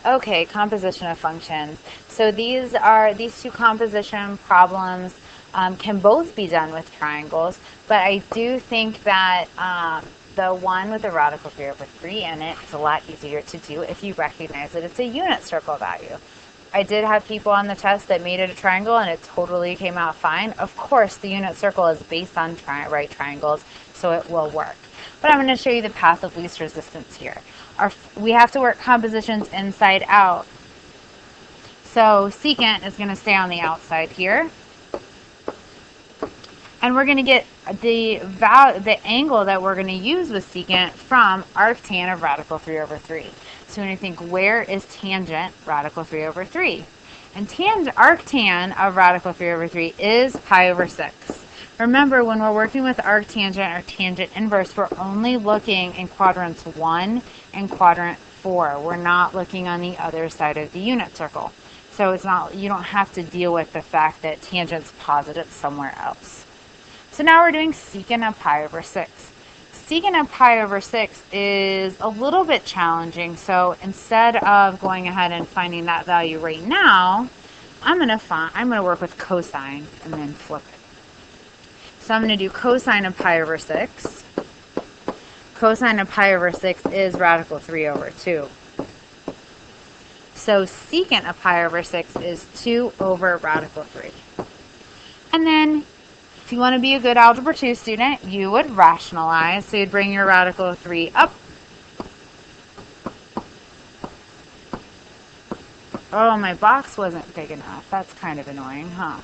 Okay, composition of functions. So these two composition problems can both be done with triangles, but I do think that the one with the radical 3 over 3 in it is a lot easier to do if you recognize that it's a unit circle value. I did have people on the test that made it a triangle and it totally came out fine. Of course, the unit circle is based on right triangles, so it will work. But I'm going to show you the path of least resistance here. We have to work compositions inside out. So secant is going to stay on the outside here. And we're going to get the angle that we're going to use with secant from arctan of radical 3 over 3. So when you think, where is tangent radical 3 over 3? And arctan of radical 3 over 3 is pi over 6. Remember, when we're working with arctangent or tangent inverse, we're only looking in quadrants 1 and quadrant 4. We're not looking on the other side of the unit circle. So you don't have to deal with the fact that tangent's positive somewhere else. So now we're doing secant of pi over 6. Secant of pi over 6 is a little bit challenging, so instead of going ahead and finding that value right now, I'm going to work with cosine and then flip it. So I'm going to do cosine of pi over 6. Cosine of pi over 6 is radical 3 over 2. So secant of pi over 6 is 2 over radical 3. And then if you want to be a good Algebra 2 student, you would rationalize. So you'd bring your radical 3 up. Oh, my box wasn't big enough. That's kind of annoying, huh?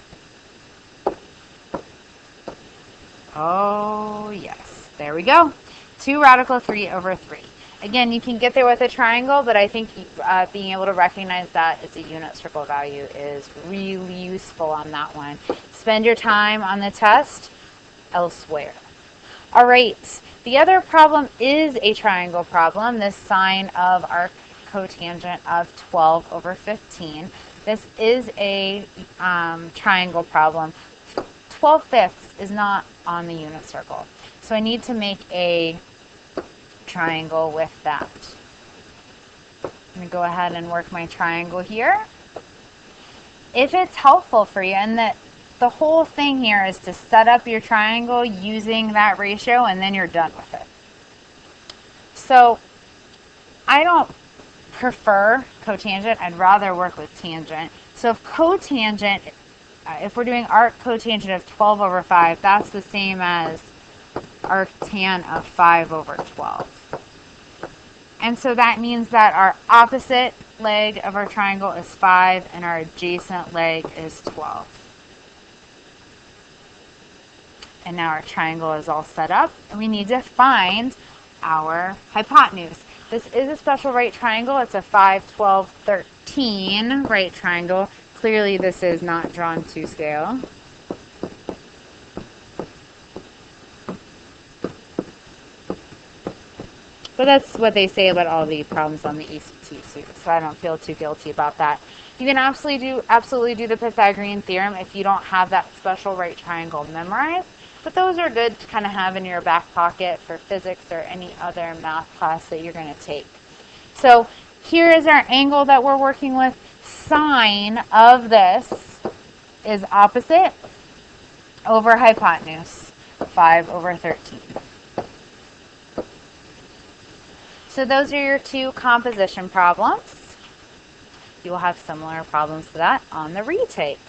Oh, yes. There we go. 2 radical 3 over 3. Again, you can get there with a triangle, but I think being able to recognize that as a unit circle value is really useful on that one. Spend your time on the test elsewhere. All right, the other problem is a triangle problem, this sine of our cotangent of 12 over 15. This is a triangle problem. 12/5 is not on the unit circle, so I need to make a triangle with that. I'm going to go ahead and work my triangle here. If it's helpful for you, and that the whole thing here is to set up your triangle using that ratio, and then you're done with it. So I don't prefer cotangent. I'd rather work with tangent. So if cotangent, if we're doing arc cotangent of 12 over 5, that's the same as arctan of 5 over 12. And so that means that our opposite leg of our triangle is 5 and our adjacent leg is 12. And now our triangle is all set up, and we need to find our hypotenuse. This is a special right triangle. It's a 5, 12, 13 right triangle. Clearly this is not drawn to scale. But that's what they say about all the problems on the ECT, so I don't feel too guilty about that. You can absolutely do the Pythagorean theorem if you don't have that special right triangle memorized. But those are good to kind of have in your back pocket for physics or any other math class that you're going to take. So here is our angle that we're working with. Sine of this is opposite over hypotenuse, 5 over 13. So those are your two composition problems. You will have similar problems to that on the retake.